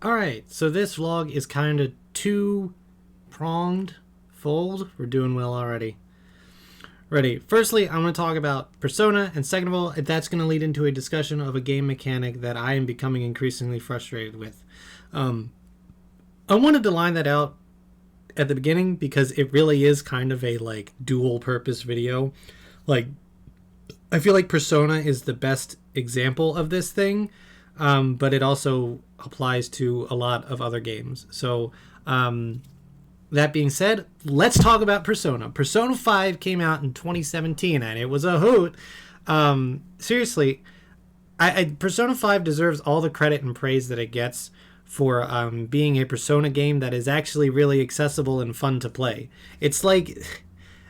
Alright, so this vlog is kind of two-pronged fold. We're doing well already. Ready. Firstly, I'm going to talk about Persona, and second of all, that's going to lead into a discussion of a game mechanic that I am becoming increasingly frustrated with. I wanted to line that out at the beginning because it really is kind of a dual purpose video. I feel like Persona is the best example of this thing, but it also applies to a lot of other games. So that being said, let's talk about Persona. Persona 5 came out in 2017 and it was a hoot. Seriously, Persona 5 deserves all the credit and praise that it gets for being a Persona game that is actually really accessible and fun to play. It's like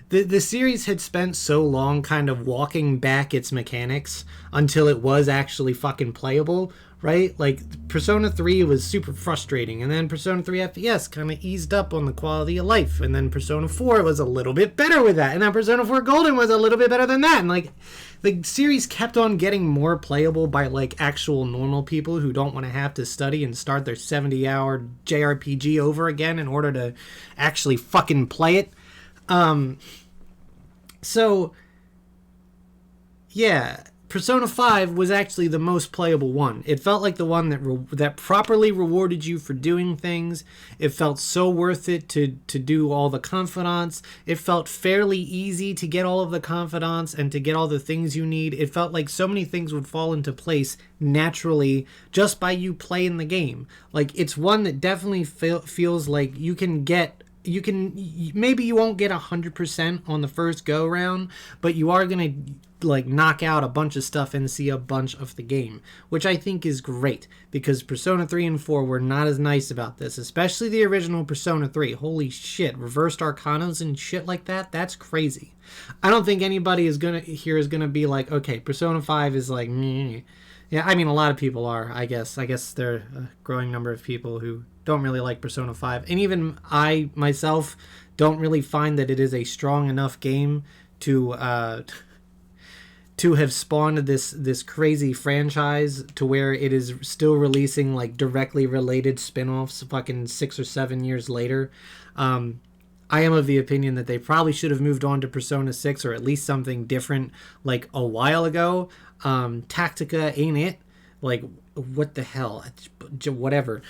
the series had spent so long kind of walking back its mechanics until it was actually fucking playable, right? Like, Persona 3 was super frustrating, and then Persona 3 FPS kind of eased up on the quality of life, and then Persona 4 was a little bit better with that, and then Persona 4 Golden was a little bit better than that, and the series kept on getting more playable by actual normal people who don't want to have to study and start their 70-hour JRPG over again in order to actually fucking play it. So, yeah, Persona 5 was actually the most playable one. It felt like the one that properly rewarded you for doing things. It felt so worth it to do all the confidants. It felt fairly easy to get all of the confidants and to get all the things you need. It felt like so many things would fall into place naturally just by you playing the game. It's one that definitely feels like maybe you won't get 100% on the first go round, but you are going to knock out a bunch of stuff and see a bunch of the game, which I think is great, because Persona 3 and 4 were not as nice about this, especially the original Persona 3. Holy shit, reversed arcanas and shit like that, that's crazy. I don't think anybody is gonna be like, okay, Persona 5 is meh. Yeah, I mean, a lot of people are, I guess. There are a growing number of people who don't really like Persona 5. And even I, myself, don't really find that it is a strong enough game to have spawned this crazy franchise to where it is still releasing, directly related spin-offs fucking 6 or 7 years later. I am of the opinion that they probably should have moved on to Persona 6 or at least something different, a while ago. Tactica ain't it? What the hell? Whatever.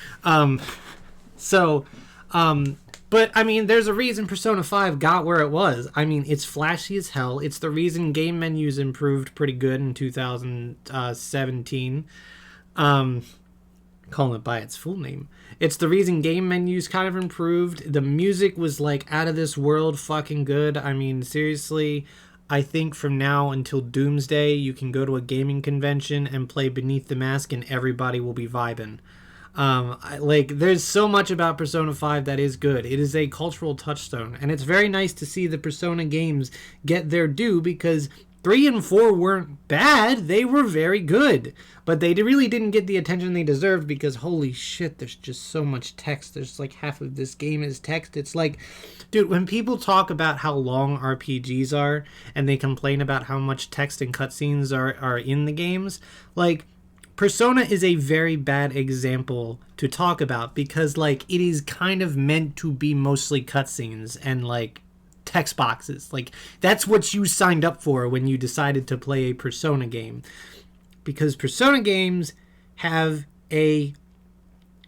But I mean, there's a reason Persona 5 got where it was. I mean, it's flashy as hell. It's the reason game menus improved pretty good in 2017. Calling it by its full name. It's the reason game menus kind of improved. The music was out of this world fucking good. I mean, seriously, I think from now until Doomsday, you can go to a gaming convention and play Beneath the Mask and everybody will be vibing. There's so much about Persona 5 that is good. It is a cultural touchstone, and it's very nice to see the Persona games get their due, because 3 and 4 weren't bad, they were very good, but they really didn't get the attention they deserved, because holy shit, there's just so much text. There's half of this game is text. It's dude, when people talk about how long RPGs are, and they complain about how much text and cutscenes are in the games, Persona is a very bad example to talk about, because it is kind of meant to be mostly cutscenes and text boxes. That's what you signed up for when you decided to play a Persona game, because Persona games have a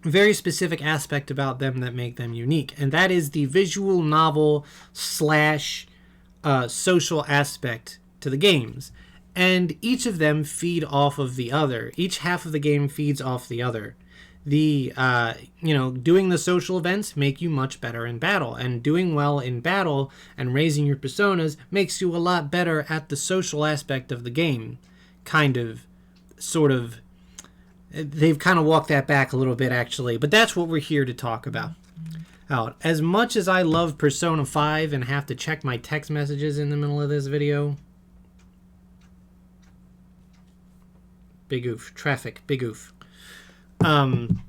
very specific aspect about them that make them unique, and that is the visual novel / social aspect to the games. And each of them feed off of the other. Each half of the game feeds off the other. Doing the social events make you much better in battle, and doing well in battle and raising your personas makes you a lot better at the social aspect of the game. They've kind of walked that back a little bit, actually, but that's what we're here to talk about. As much as I love Persona 5 and have to check my text messages in the middle of this video, big oof. Traffic, big oof. Damn,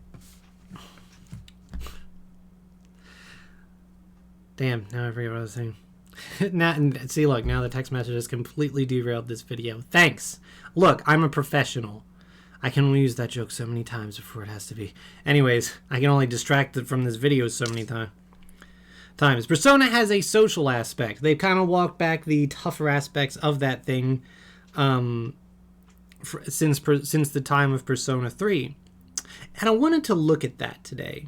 now I forget what I was saying. Now the text message has completely derailed this video. Thanks. Look, I'm a professional. I can only use that joke so many times before it has to be. Anyways, I can only distract it from this video so many times. Persona has a social aspect. They've kind of walked back the tougher aspects of that thing since the time of Persona 3. And I wanted to look at that today,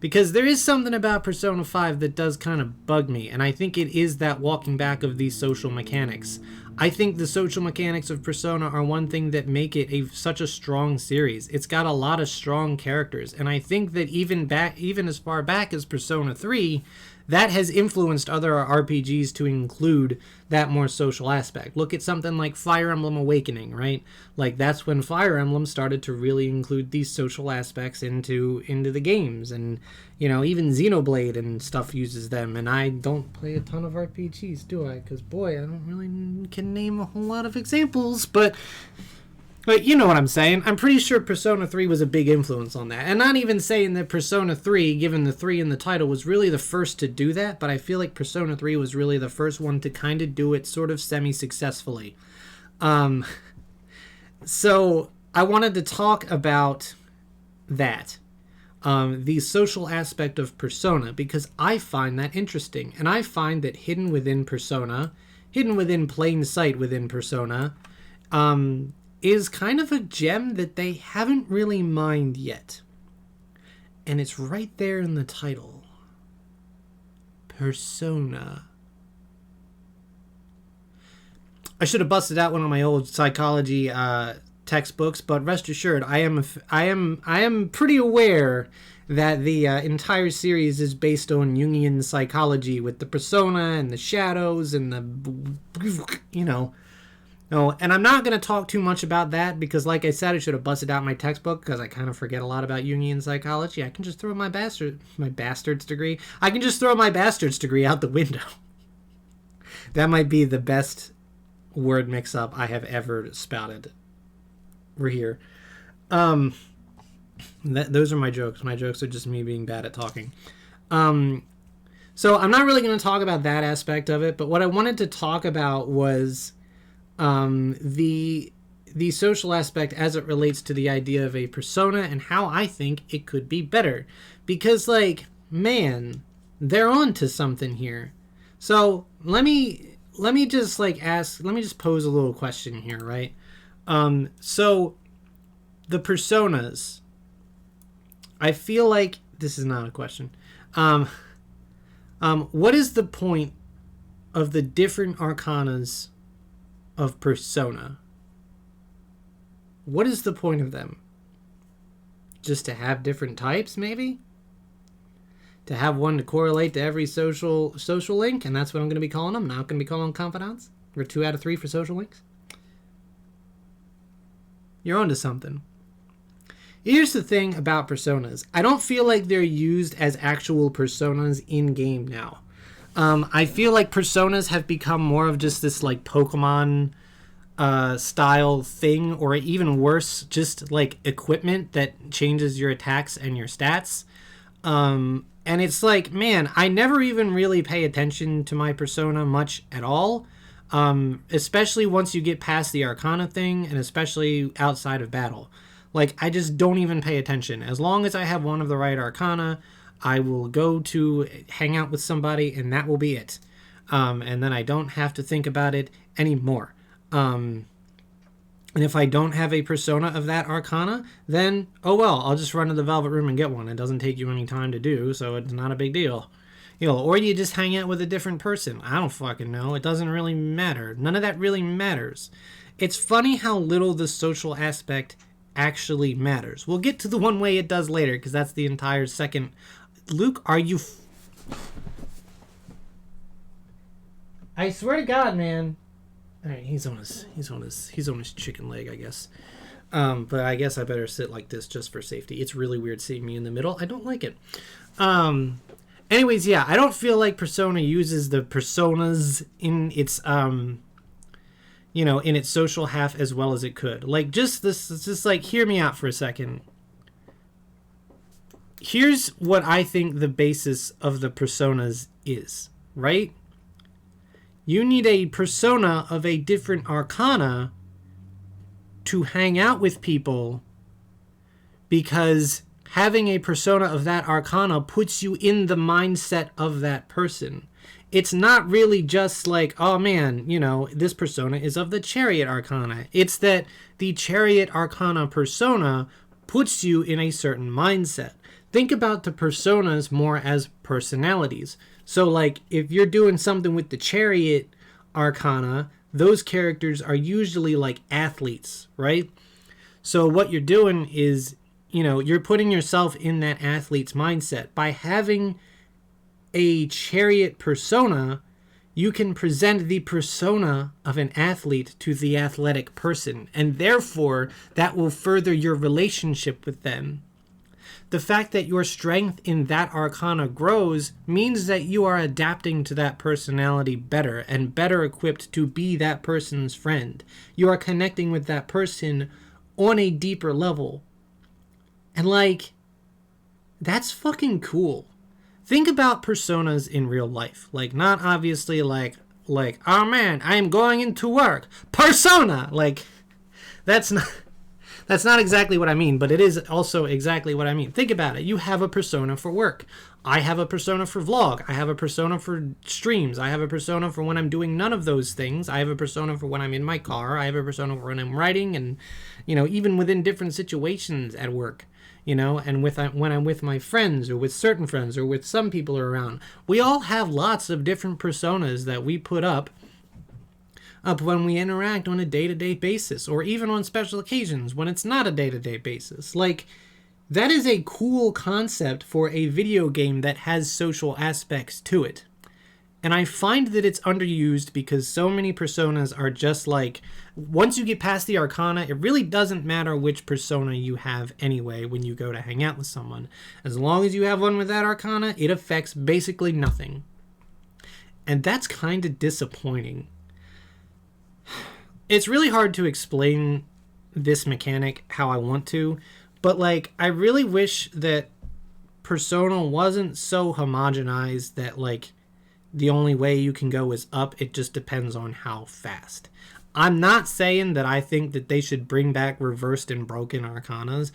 because there is something about Persona 5 that does kind of bug me, and I think it is that walking back of these social mechanics. I think the social mechanics of Persona are one thing that make it such a strong series. It's got a lot of strong characters, and I think that even as far back as Persona 3, that has influenced other RPGs to include that more social aspect. Look at something like Fire Emblem Awakening, right? Like, that's when Fire Emblem started to really include these social aspects into the games. And, even Xenoblade and stuff uses them. And I don't play a ton of RPGs, do I? Because, boy, I don't really can name a whole lot of examples. But you know what I'm saying. I'm pretty sure Persona 3 was a big influence on that. And not even saying that Persona 3, given the 3 in the title, was really the first to do that, but I feel like Persona 3 was really the first one to kind of do it sort of semi-successfully. So I wanted to talk about that. The social aspect of Persona, because I find that interesting. And I find that hidden within plain sight within Persona, is kind of a gem that they haven't really mined yet. And it's right there in the title. Persona. I should have busted out one of my old psychology textbooks, but rest assured, I am pretty aware that the entire series is based on Jungian psychology with the persona and the shadows and No, and I'm not going to talk too much about that because, like I said, I should have busted out my textbook because I kind of forget a lot about Jungian psychology. I can just throw my bastard's degree. I can just throw my bastard's degree out the window. That might be the best word mix-up I have ever spouted. We're here. Those are my jokes. My jokes are just me being bad at talking. So I'm not really going to talk about that aspect of it, but what I wanted to talk about was the social aspect as it relates to the idea of a persona and how I think it could be better. Because, man, they're on to something here. So let me just pose a little question here, right? So the personas, I feel like this is not a question. What is the point of the different arcanas of Persona? What is the point of them? Just to have different types, maybe? To have one to correlate to every social link, and that's what I'm going to be calling them. I'm not going to be calling them confidants. We're 2 out of 3 for social links. You're onto something. Here's the thing about personas. I don't feel like they're used as actual personas in-game now. I feel like personas have become more of just this Pokemon style thing, or even worse, just equipment that changes your attacks and your stats. And it's man, I never even really pay attention to my persona much at all. Especially once you get past the Arcana thing, and especially outside of battle. I just don't even pay attention. As long as I have one of the right Arcana, I will go to hang out with somebody, and that will be it. And then I don't have to think about it anymore. And if I don't have a persona of that Arcana, then, oh well, I'll just run to the Velvet Room and get one. It doesn't take you any time to do, so it's not a big deal. Or you just hang out with a different person. I don't fucking know. It doesn't really matter. None of that really matters. It's funny how little the social aspect actually matters. We'll get to the one way it does later, because that's the entire second. Luke, are you... I swear to God, man. All right, he's on his chicken leg, I guess. But I guess I better sit like this just for safety. It's really weird seeing me in the middle. I don't like it. Anyways, yeah, I don't feel like Persona uses the personas in its in its social half as well as it could. Hear me out for a second. Here's what I think the basis of the personas is, right? You need a persona of a different Arcana to hang out with people because having a persona of that arcana puts you in the mindset of that person. It's not really just like, oh man, this persona is of the Chariot Arcana. It's that the Chariot Arcana persona puts you in a certain mindset. Think about the personas more as personalities. So like if you're doing something with the Chariot Arcana, those characters are usually like athletes, right? So what you're doing is, you're putting yourself in that athlete's mindset. By having a Chariot persona, you can present the persona of an athlete to the athletic person, and therefore that will further your relationship with them. The fact that your strength in that arcana grows means that you are adapting to that personality better and better equipped to be that person's friend. You are connecting with that person on a deeper level. And like, that's fucking cool. Think about personas in real life. Like, not obviously like, oh man, I am going into work. Persona! Like, that's not exactly what I mean, but it is also exactly what I mean. Think about it. You have a persona for work. I have a persona for vlog. I have a persona for streams. I have a persona for when I'm doing none of those things. I have a persona for when I'm in my car. I have a persona for when I'm writing and, even within different situations at work, and when I'm with my friends or with certain friends or with some people around. We all have lots of different personas that we put up when we interact on a day-to-day basis, or even on special occasions when it's not a day-to-day basis. Like, that is a cool concept for a video game that has social aspects to it. And I find that it's underused because so many personas are just like, once you get past the arcana, it really doesn't matter which persona you have anyway when you go to hang out with someone. As long as you have one with that arcana, it affects basically nothing. And that's kind of disappointing. It's really hard to explain this mechanic how I want to, but like, I really wish that Persona wasn't so homogenized that like the only way you can go is up. It just depends on how fast. I'm not saying that I think that they should bring back reversed and broken arcanas,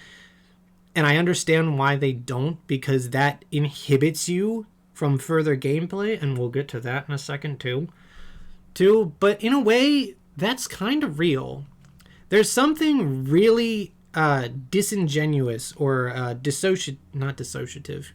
and I understand why they don't, because that inhibits you from further gameplay, and we'll get to that in a second too. But in a way, that's kind of real. There's something really disingenuous or not dissociative.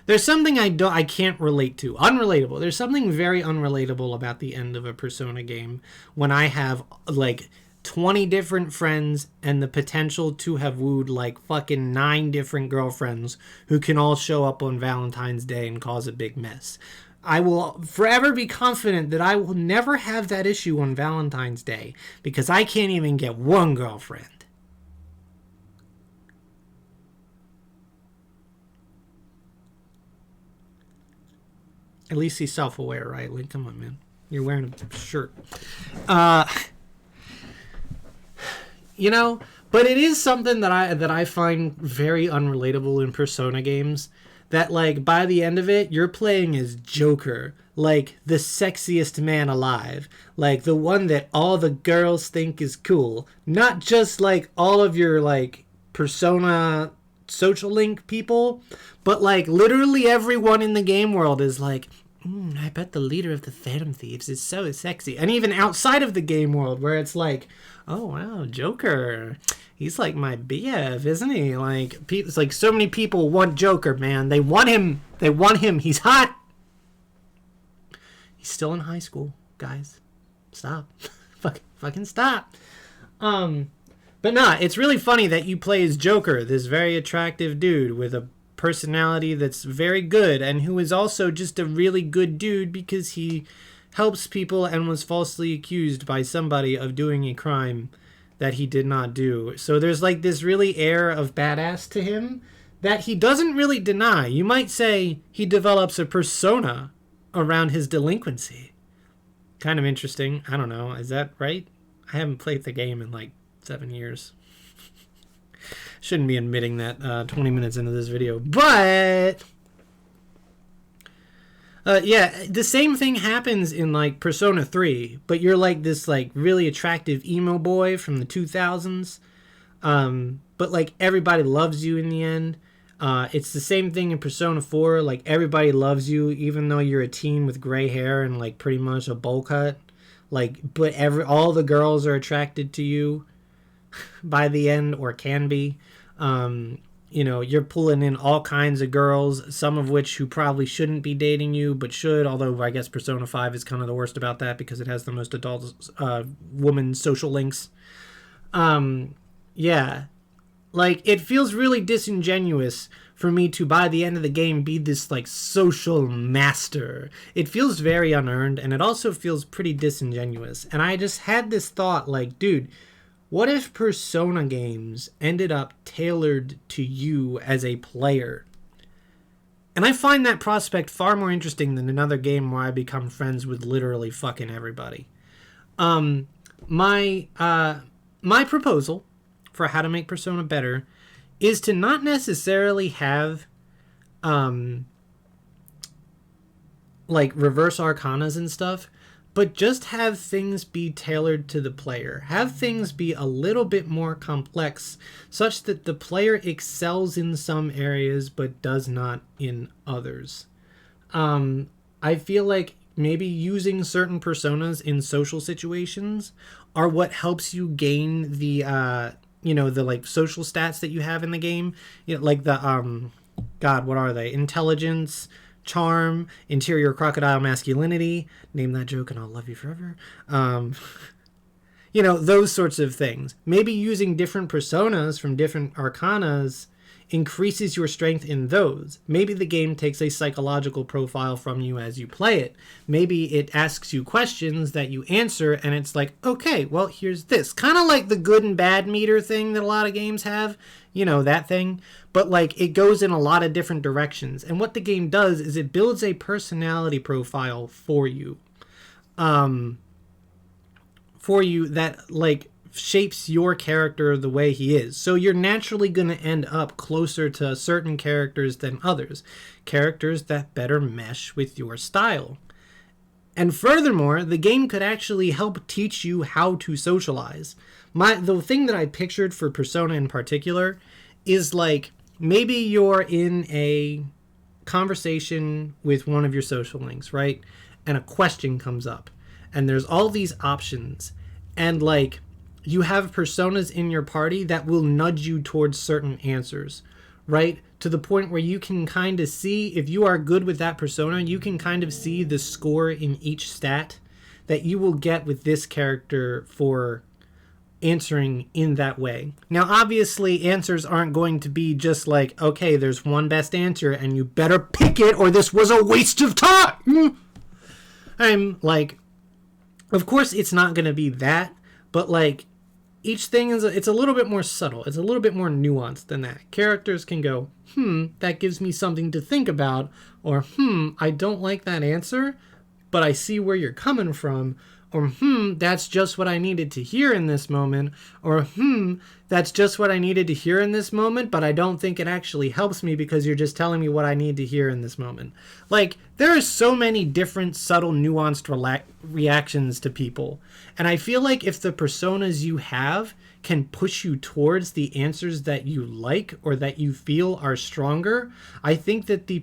There's something I can't relate to. Unrelatable. There's something very unrelatable about the end of a Persona game when I have like 20 different friends and the potential to have wooed like fucking 9 different girlfriends who can all show up on Valentine's Day and cause a big mess. I will forever be confident that I will never have that issue on Valentine's Day because I can't even get one girlfriend. At least he's self-aware, right? Like, come on, man. You're wearing a shirt. But it is something that I find very unrelatable in Persona games. That, like, by the end of it, you're playing as Joker. Like, the sexiest man alive. Like, the one that all the girls think is cool. Not just, like, all of your, like, Persona social link people. But, like, literally everyone in the game world is like, I bet the leader of the Phantom Thieves is so sexy. And even outside of the game world, where it's like, oh, wow, Joker. He's like my BF, isn't he? Like, it's like so many people want Joker, man. They want him. They want him. He's hot. He's still in high school, guys. Stop. Fucking stop. But nah, it's really funny that you play as Joker, this very attractive dude with a personality that's very good and who is also just a really good dude because he helps people and was falsely accused by somebody of doing a crime that he did not do. So there's like this really air of badass to him that he doesn't really deny. You might say he develops a persona around his delinquency. Kind of interesting. I don't know. Is that right? I haven't played the game in like 7 years. Shouldn't be admitting that 20 minutes into this video. But yeah, the same thing happens in like Persona 3, but you're like this like really attractive emo boy from the 2000s. But like everybody loves you in the end. It's the same thing in Persona 4. Like everybody loves you, even though you're a teen with gray hair and like pretty much a bowl cut. Like, but all the girls are attracted to you by the end, or can be. You're pulling in all kinds of girls, some of which who probably shouldn't be dating you, but should, although I guess Persona 5 is kind of the worst about that because it has the most adult woman social links. Yeah. Like, it feels really disingenuous for me to, by the end of the game, be this, like, social master. It feels very unearned, and it also feels pretty disingenuous. And I just had this thought, like, dude, what if Persona games ended up tailored to you as a player? And I find that prospect far more interesting than another game where I become friends with literally fucking everybody. My proposal for how to make Persona better is to not necessarily have like reverse arcanas and stuff, but just have things be tailored to the player. Have things be a little bit more complex such that the player excels in some areas but does not in others. I feel like maybe using certain personas in social situations are what helps you gain the the like social stats that you have in the game. Like the what are they? Intelligence, charm, interior crocodile masculinity. Name that joke and I'll love you forever. Those sorts of things. Maybe using different personas from different arcanas increases your strength in those. Maybe the game takes a psychological profile from you as you play it. Maybe it asks you questions that you answer and it's like, okay, well, here's this. Kind of like the good and bad meter thing that a lot of games have. That thing. But like it goes in a lot of different directions. And what the game does is it builds a personality profile for you. That like shapes your character the way he is. So you're naturally going to end up closer to certain characters than others. Characters that better mesh with your style. And furthermore, the game could actually help teach you how to socialize. The thing that I pictured for Persona in particular is like maybe you're in a conversation with one of your social links, right? And a question comes up. And there's all these options. And like you have personas in your party that will nudge you towards certain answers, right? To the point where you can kind of see, if you are good with that persona, you can kind of see the score in each stat that you will get with this character for answering in that way. Now, obviously, answers aren't going to be just like, okay, there's one best answer and you better pick it or this was a waste of time. I'm like, of course it's not going to be that, but like, each thing it's a little bit more subtle. It's a little bit more nuanced than that. Characters can go, that gives me something to think about, or I don't like that answer, but I see where you're coming from, or that's just what I needed to hear in this moment, or that's just what I needed to hear in this moment, but I don't think it actually helps me because you're just telling me what I need to hear in this moment. Like, there are so many different subtle, nuanced reactions to people, and I feel like if the personas you have can push you towards the answers that you like or that you feel are stronger, I think that the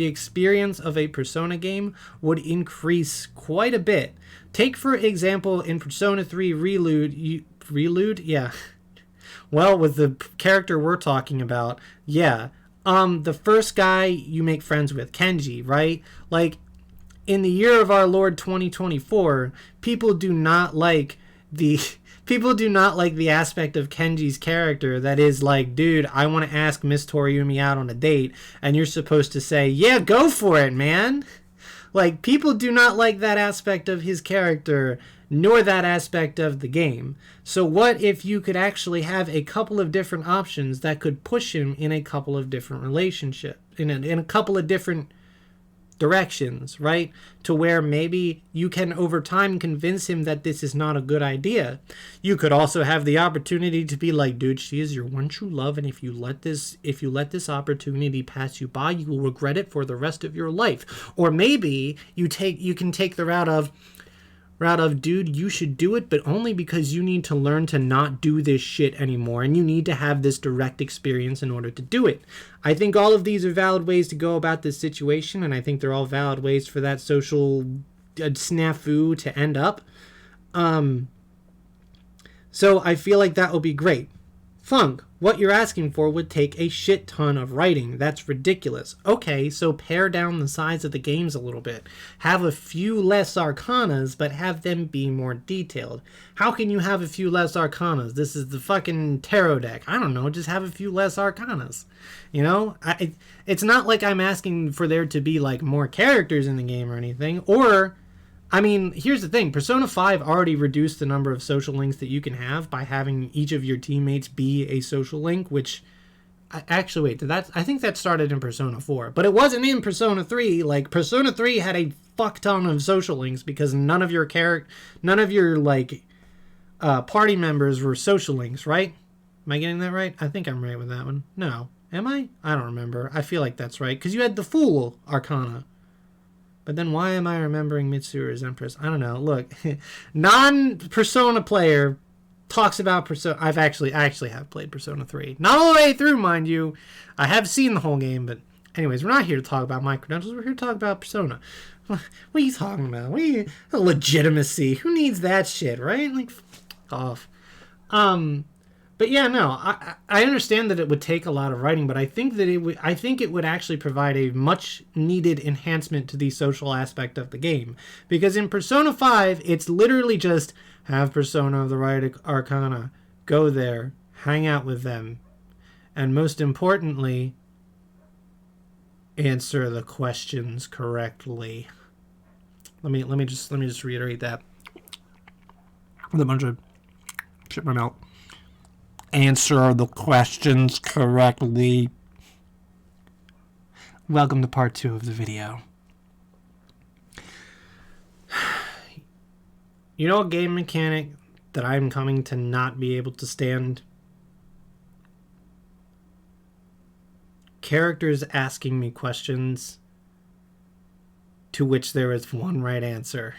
experience of a Persona game would increase quite a bit. Take, for example, in Persona 3 Reload? Yeah. Well, with the character we're talking about, yeah. The first guy you make friends with, Kenji, right? Like, in the year of our Lord 2024, people do not like the aspect of Kenji's character that is like, dude, I want to ask Miss Toriumi out on a date, and you're supposed to say, yeah, go for it, man. Like, people do not like that aspect of his character, nor that aspect of the game. So what if you could actually have a couple of different options that could push him in a couple of different relationships, in a couple of different directions, right? To where maybe you can over time convince him that this is not a good idea. You could also have the opportunity to be like, dude, she is your one true love, and if you let this opportunity pass you by, you will regret it for the rest of your life. Or maybe you can take the route of, route of, dude, you should do it, but only because you need to learn to not do this shit anymore, and you need to have this direct experience in order to do it. I think all of these are valid ways to go about this situation, and I think they're all valid ways for that social snafu to end up. So I feel like that will be great. Funk, what you're asking for would take a shit ton of writing. That's ridiculous. Okay, so pare down the size of the games a little bit. Have a few less arcanas, but have them be more detailed. How can you have a few less arcanas? This is the fucking tarot deck. I don't know, just have a few less arcanas. You know? It's not like I'm asking for there to be, like, more characters in the game or anything. Or, I mean, here's the thing. Persona 5 already reduced the number of social links that you can have by having each of your teammates be a social link, which... Actually, wait, I think that started in Persona 4. But it wasn't in Persona 3. Like, Persona 3 had a fuck ton of social links because none of your party members were social links, right? Am I getting that right? I think I'm right with that one. No. Am I? I don't remember. I feel like that's right. Because you had the Fool Arcana. But then why am I remembering Mitsuru as Empress? I don't know. Look, non-Persona player talks about Persona. I actually have played Persona 3. Not all the way through, mind you. I have seen the whole game, but anyways, we're not here to talk about my credentials. We're here to talk about Persona. What are you talking about? Legitimacy. Who needs that shit, right? Like, off. But yeah, no, I understand that it would take a lot of writing, but I think that it would actually provide a much needed enhancement to the social aspect of the game. Because in Persona 5, it's literally just have Persona of the right Arcana, go there, hang out with them, and most importantly, answer the questions correctly. Let me just reiterate that with a bunch of shit in my mouth. Answer the questions correctly. Welcome to part 2 of the video. You know a game mechanic that I'm coming to not be able to stand? Characters asking me questions to which there is one right answer.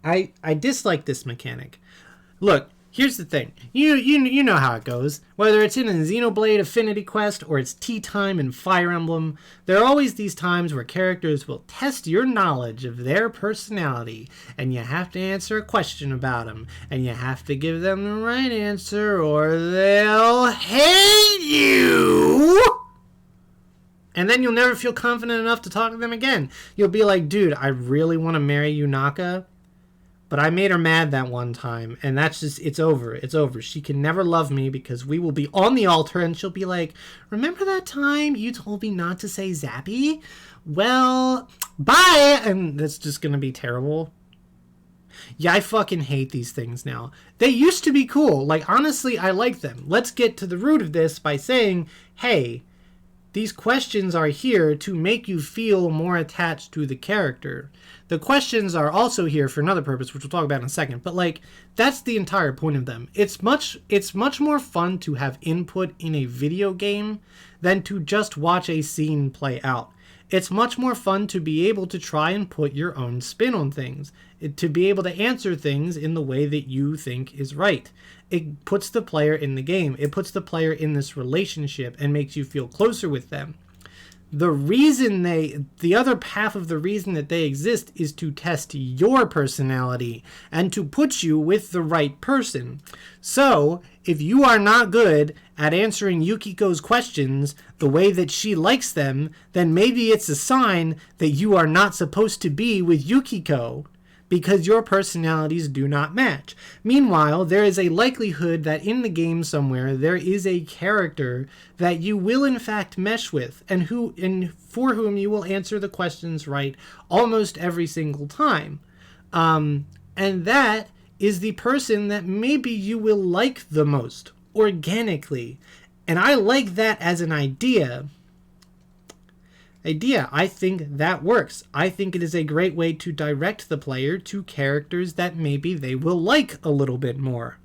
I dislike this mechanic. Look, here's the thing. You know how it goes. Whether it's in a Xenoblade Affinity Quest or it's Tea Time in Fire Emblem, there are always these times where characters will test your knowledge of their personality, and you have to answer a question about them, and you have to give them the right answer or they'll hate you! And then you'll never feel confident enough to talk to them again. You'll be like, dude, I really want to marry Yunaka, but I made her mad that one time, and that's just, it's over. It's over. She can never love me because we will be on the altar, and she'll be like, remember that time you told me not to say Zappy? Well, bye! And that's just going to be terrible. Yeah, I fucking hate these things now. They used to be cool. Like, honestly, I like them. Let's get to the root of this by saying, hey, these questions are here to make you feel more attached to the character. The questions are also here for another purpose, which we'll talk about in a second. But, like, that's the entire point of them. It's much more fun to have input in a video game than to just watch a scene play out. It's much more fun to be able to try and put your own spin on things, to be able to answer things in the way that you think is right. It puts the player in the game. It puts the player in this relationship and makes you feel closer with them. The other half of the reason that they exist is to test your personality and to put you with the right person. So, if you are not good at answering Yukiko's questions the way that she likes them, then maybe it's a sign that you are not supposed to be with Yukiko, because your personalities do not match. Meanwhile, there is a likelihood that in the game somewhere there is a character that you will in fact mesh with and for whom you will answer the questions right almost every single time. And that is the person that maybe you will like the most organically. And I like that as an idea. I think that works. I think it is a great way to direct the player to characters that maybe they will like a little bit more.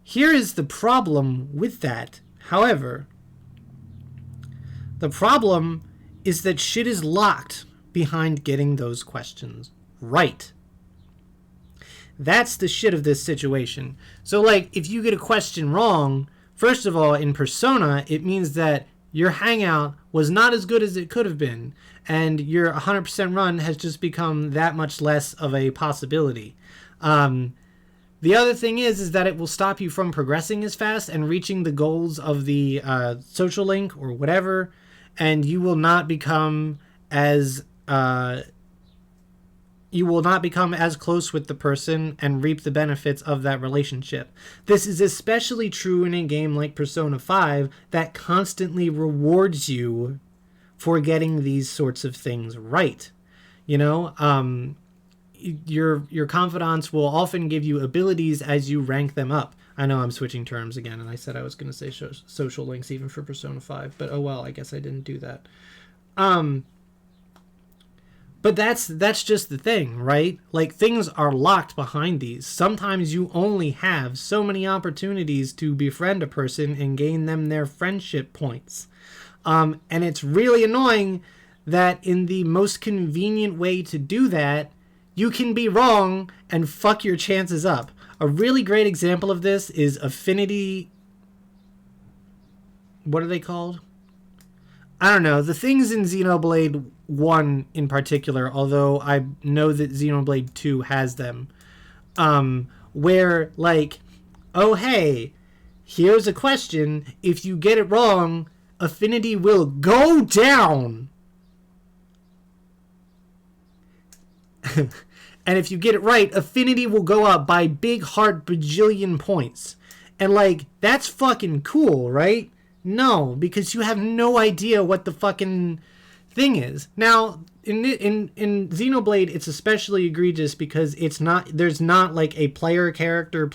Here is the problem with that, however. The problem is that shit is locked behind getting those questions right. That's the shit of this situation. So, like, if you get a question wrong, first of all, in Persona, it means that your hangout was not as good as it could have been, and your 100% run has just become that much less of a possibility. The other thing is that it will stop you from progressing as fast and reaching the goals of the social link or whatever, and you will not become as close with the person and reap the benefits of that relationship. This is especially true in a game like Persona 5 that constantly rewards you for getting these sorts of things right. You know, your confidants will often give you abilities as you rank them up. I know I'm switching terms again, and I said I was going to say social links even for Persona 5, but oh well, I guess I didn't do that. But that's just the thing, right? Like, things are locked behind these. Sometimes you only have so many opportunities to befriend a person and gain them their friendship points. And it's really annoying that in the most convenient way to do that, you can be wrong and fuck your chances up. A really great example of this is Affinity... What are they called? I don't know. The things in Xenoblade 1 in particular, although I know that Xenoblade 2 has them, where, like, oh, hey, here's a question. If you get it wrong, Affinity will go down. And if you get it right, Affinity will go up by big heart bajillion points. And, like, that's fucking cool, right? No, because you have no idea what the fucking thing is. Now, in Xenoblade, it's especially egregious because there's not like a player character.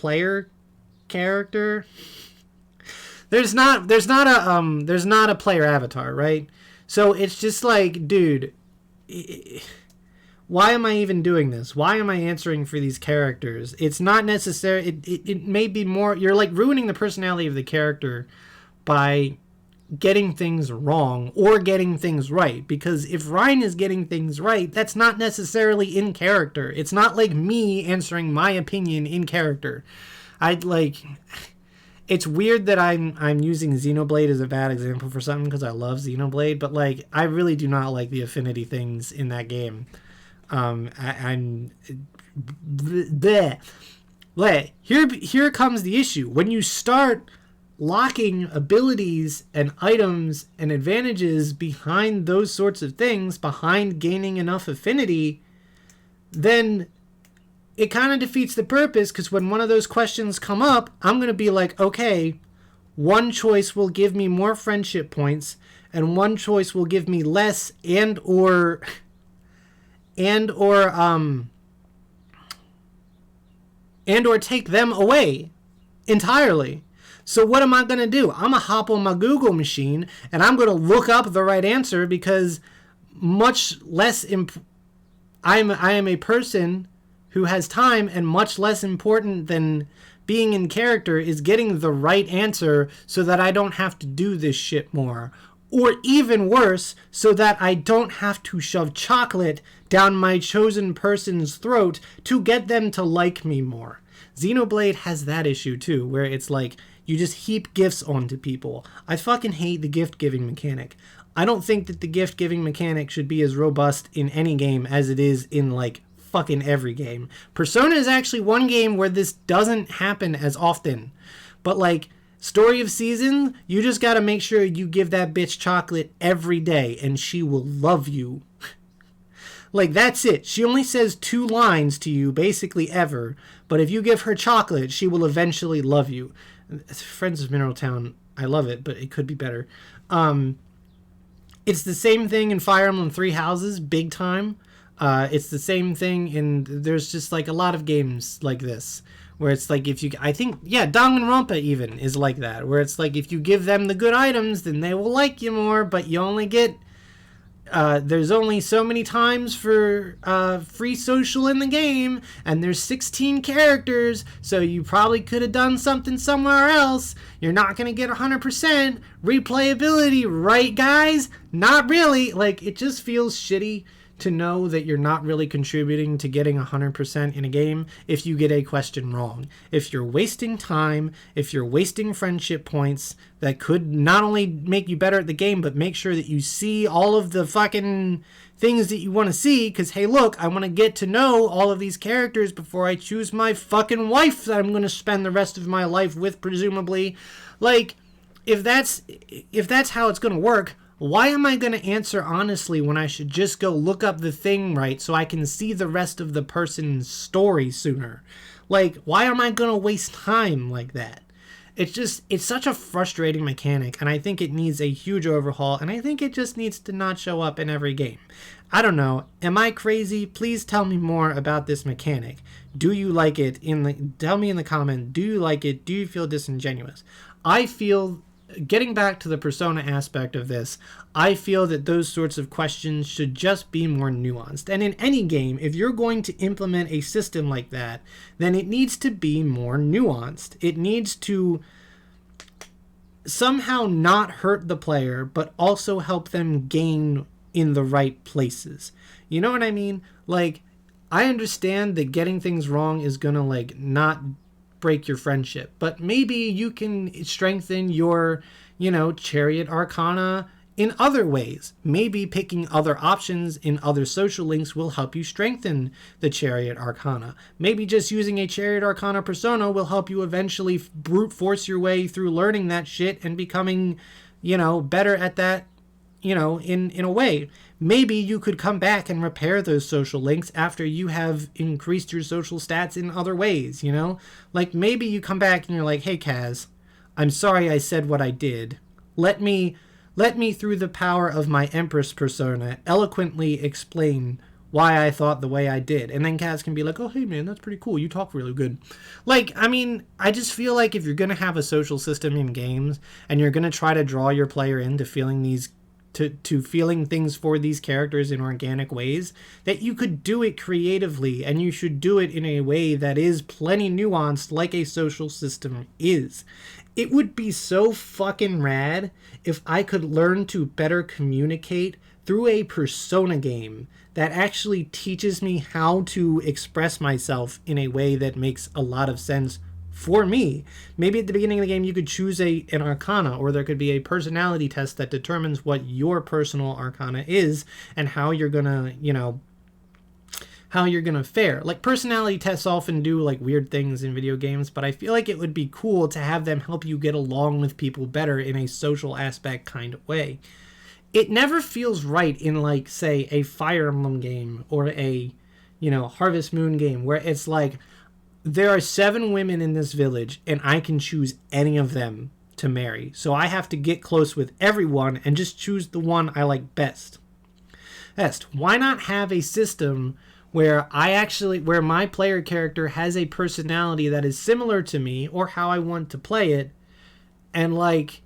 There's not a player avatar, right? So it's just like, dude, why am I even doing this? Why am I answering for these characters? It's not necessary. It may be more, you're like ruining the personality of the character by getting things wrong or getting things right. Because if Ryan is getting things right, that's not necessarily in character. It's not like me answering my opinion in character. It's weird that I'm using Xenoblade as a bad example for something because I love Xenoblade, but like I really do not like the affinity things in that game. Here comes the issue. When you start locking abilities and items and advantages behind those sorts of things, behind gaining enough affinity, then it kind of defeats the purpose, because when one of those questions come up, I'm going to be like, okay, one choice will give me more friendship points and one choice will give me less and or take them away entirely. So what am I going to do? I'm going to hop on my Google machine and I'm going to look up the right answer, because much less I am a person who has time, and much less important than being in character is getting the right answer so that I don't have to do this shit more. Or even worse, so that I don't have to shove chocolate down my chosen person's throat to get them to like me more. Xenoblade has that issue too, where it's like, you just heap gifts onto people. I fucking hate the gift-giving mechanic. I don't think that the gift-giving mechanic should be as robust in any game as it is in, like, fucking every game. Persona is actually one game where this doesn't happen as often. But, like, Story of Seasons, you just gotta make sure you give that bitch chocolate every day, and she will love you. Like, that's it. She only says 2 lines to you, basically ever. But if you give her chocolate, she will eventually love you. Friends of Mineral Town, I love it, but it could be better. It's the same thing in Fire Emblem Three Houses, big time. It's the same thing in, there's just like a lot of games like this, where it's like Danganronpa even is like that, where it's like if you give them the good items, then they will like you more, but you only get, there's only so many times for free social in the game, and there's 16 characters, so you probably could have done something somewhere else. You're not going to get 100% replayability, right, guys? Not really. Like, it just feels shitty to know that you're not really contributing to getting 100% in a game if you get a question wrong. If you're wasting time, if you're wasting friendship points that could not only make you better at the game, but make sure that you see all of the fucking things that you want to see, because, hey, look, I want to get to know all of these characters before I choose my fucking wife that I'm going to spend the rest of my life with, presumably. Like, if that's how it's going to work, why am I going to answer honestly when I should just go look up the thing right so I can see the rest of the person's story sooner? Like, why am I going to waste time like that? It's such a frustrating mechanic, and I think it needs a huge overhaul, and I think it just needs to not show up in every game. I don't know. Am I crazy? Please tell me more about this mechanic. Do you like it? Tell me in the comment, do you like it? Do you feel disingenuous? I feel, getting back to the Persona aspect of this, I feel that those sorts of questions should just be more nuanced. And in any game, if you're going to implement a system like that, then it needs to be more nuanced. It needs to somehow not hurt the player, but also help them gain in the right places. You know what I mean? Like, I understand that getting things wrong is gonna, like, not break your friendship, but maybe you can strengthen your, Chariot Arcana in other ways. Maybe picking other options in other social links will help you strengthen the Chariot Arcana. Maybe just using a Chariot Arcana persona will help you eventually brute force your way through learning that shit and becoming, better at that, in a way. Maybe you could come back and repair those social links after you have increased your social stats in other ways, Like, maybe you come back and you're like, hey, Kaz, I'm sorry I said what I did. Let me, through the power of my Empress persona, eloquently explain why I thought the way I did. And then Kaz can be like, oh, hey, man, that's pretty cool. You talk really good. Like, I mean, I just feel like if you're going to have a social system in games and you're going to try to draw your player into feeling these to feeling things for these characters in organic ways, that you could do it creatively, and you should do it in a way that is plenty nuanced like a social system is. It would be so fucking rad if I could learn to better communicate through a Persona game that actually teaches me how to express myself in a way that makes a lot of sense for me. Maybe at the beginning of the game you could choose an arcana, or there could be a personality test that determines what your personal arcana is and how you're gonna, how you're gonna fare. Like, personality tests often do like weird things in video games, but I feel like it would be cool to have them help you get along with people better in a social aspect kind of way. It never feels right in, like, say, a Fire Emblem game or a, Harvest Moon game where it's like, there are 7 women in this village, and I can choose any of them to marry. So I have to get close with everyone and just choose the one I like best. Why not have a system where where my player character has a personality that is similar to me or how I want to play it, and, like,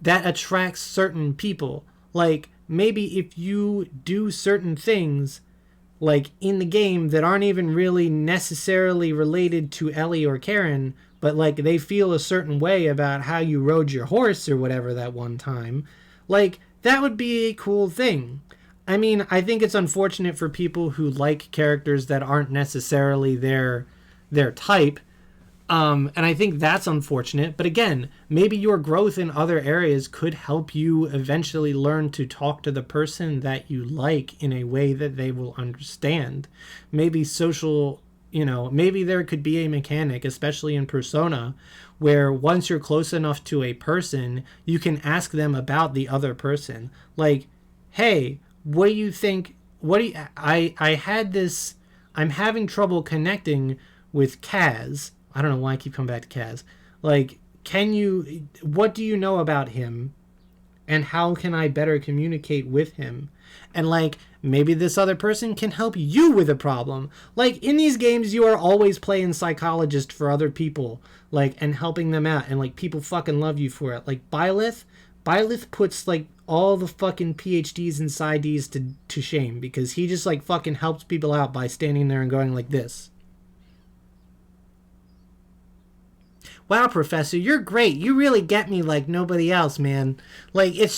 that attracts certain people? Like, maybe if you do certain things, like, in the game that aren't even really necessarily related to Ellie or Karen, but, like, they feel a certain way about how you rode your horse or whatever that one time, like, that would be a cool thing. I mean, I think it's unfortunate for people who like characters that aren't necessarily their type, and I think that's unfortunate. But again, maybe your growth in other areas could help you eventually learn to talk to the person that you like in a way that they will understand. Maybe maybe there could be a mechanic, especially in Persona, where once you're close enough to a person, you can ask them about the other person. Like, hey, what do you think? I'm having trouble connecting with Kaz. I don't know why I keep coming back to Kaz. Like, what do you know about him? And how can I better communicate with him? And, like, maybe this other person can help you with a problem. Like, in these games, you are always playing psychologist for other people, like, and helping them out. And, like, people fucking love you for it. Like, Byleth puts, like, all the fucking PhDs and PsyDs to shame, because he just, like, fucking helps people out by standing there and going like this. Wow, Professor, you're great. You really get me like nobody else, man. Like, it's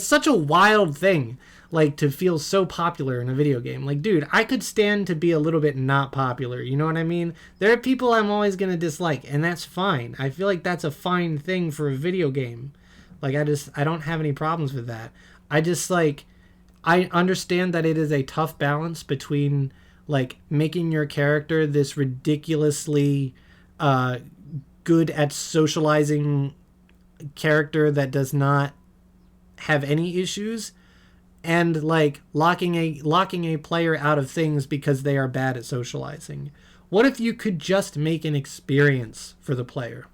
such a wild thing. like to feel so popular in a video game. Like, dude, I could stand to be a little bit not popular. You know what I mean? There are people I'm always going to dislike, and that's fine. I feel like that's a fine thing for a video game. Like, I don't have any problems with that. I just, like, I understand that it is a tough balance between, like, making your character this ridiculously good at socializing character that does not have any issues, and like locking a player out of things because they are bad at socializing. What if you could just make an experience for the player?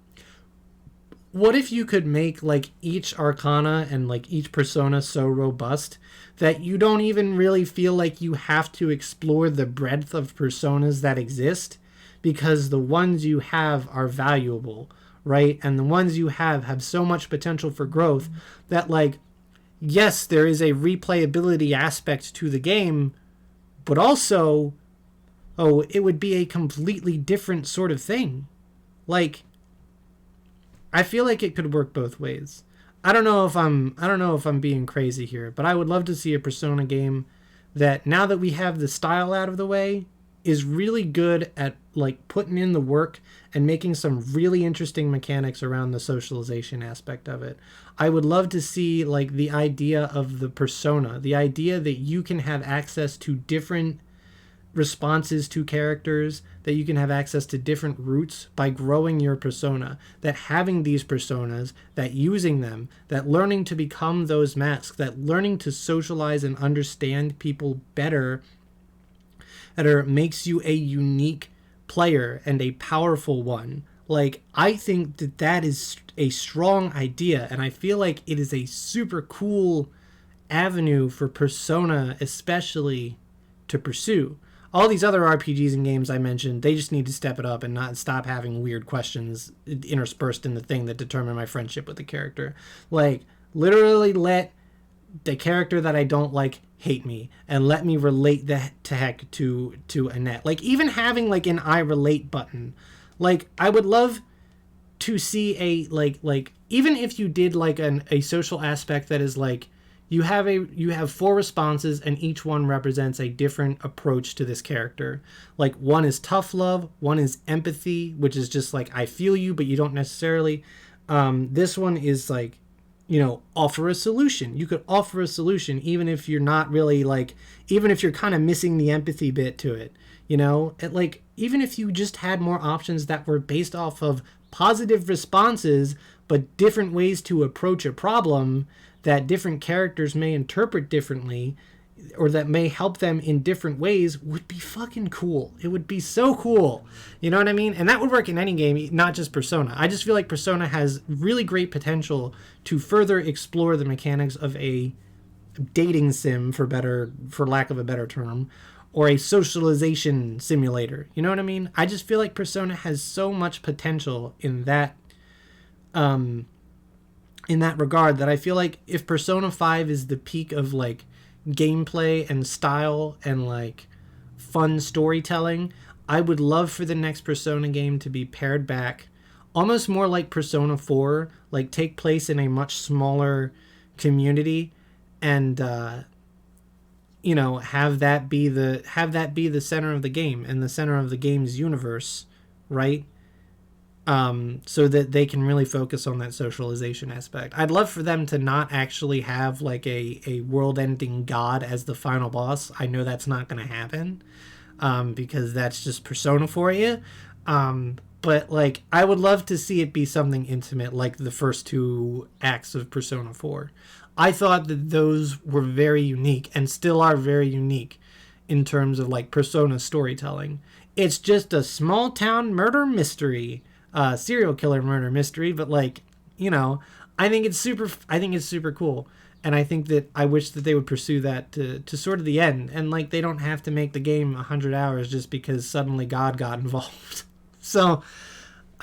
What if you could make like each arcana and like each persona so robust that you don't even really feel like you have to explore the breadth of personas that exist, because the ones you have are valuable, right? And the ones you have so much potential for growth that, like, yes, there is a replayability aspect to the game, but also, it would be a completely different sort of thing. Like, I feel like it could work both ways. I don't know if I'm being crazy here, but I would love to see a Persona game that, now that we have the style out of the way, is really good at like putting in the work and making some really interesting mechanics around the socialization aspect of it. I would love to see like the idea of the persona, the idea that you can have access to different responses to characters, that you can have access to different routes by growing your persona, that having these personas, that using them, that learning to become those masks, that learning to socialize and understand people better, that makes you a unique player and a powerful one. Like, I think that is a strong idea, and I feel like it is a super cool avenue for Persona especially to pursue. All these other RPGs and games I mentioned, they just need to step it up and not stop having weird questions interspersed in the thing that determine my friendship with the character. Like, literally let the character that I don't like hate me, and let me relate that to heck to Annette. Like, even having like an I relate button. Like, I would love to see a like even if you did like a social aspect that is like, you have 4 responses and each one represents a different approach to this character. Like, one is tough love, one is empathy, which is just like, I feel you but you don't necessarily. This one is like, offer a solution. You could offer a solution even if you're not really like, even if you're kind of missing the empathy bit to it, like, even if you just had more options that were based off of positive responses but different ways to approach a problem that different characters may interpret differently, or that may help them in different ways, would be fucking cool. It would be so cool. You know what I mean? And that would work in any game, not just Persona. I just feel like Persona has really great potential to further explore the mechanics of a dating sim, for lack of a better term, or a socialization simulator. You know what I mean? I just feel like Persona has so much potential in that regard, that I feel like if Persona 5 is the peak of like gameplay and style and like fun storytelling, I would love for the next Persona game to be pared back, almost more like Persona 4, like take place in a much smaller community, and have that be the center of the game and the center of the game's universe, right? So that they can really focus on that socialization aspect. I'd love for them to not actually have like a world-ending god as the final boss. I know that's not going to happen, because that's just Persona for you. But like, I would love to see it be something intimate, like the first 2 acts of Persona 4. I thought that those were very unique and still are very unique in terms of like Persona storytelling. It's just a small town murder mystery. Serial killer murder mystery, but like, I think it's super cool, and I think that I wish that they would pursue that to sort of the end, and like, they don't have to make the game 100 hours just because suddenly God got involved. So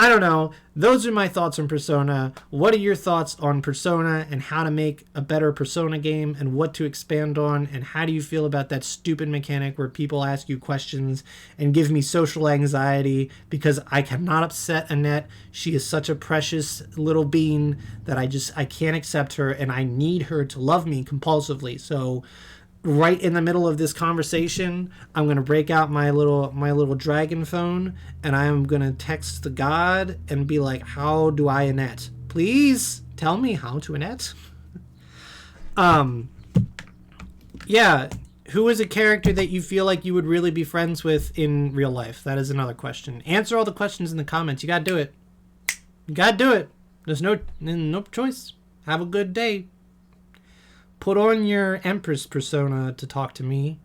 I don't know. Those are my thoughts on Persona. What are your thoughts on Persona and how to make a better Persona game and what to expand on? And how do you feel about that stupid mechanic where people ask you questions and give me social anxiety because I cannot upset Annette? She is such a precious little being that I can't accept her, and I need her to love me compulsively. So right in the middle of this conversation, I'm gonna break out my little dragon phone, and I'm gonna text the god and be like, "How do I Annette? Please tell me how to Annette." Yeah. Who is a character that you feel like you would really be friends with in real life? That is another question. Answer all the questions in the comments. You gotta do it. You gotta do it. There's no choice. Have a good day. Put on your Empress persona to talk to me.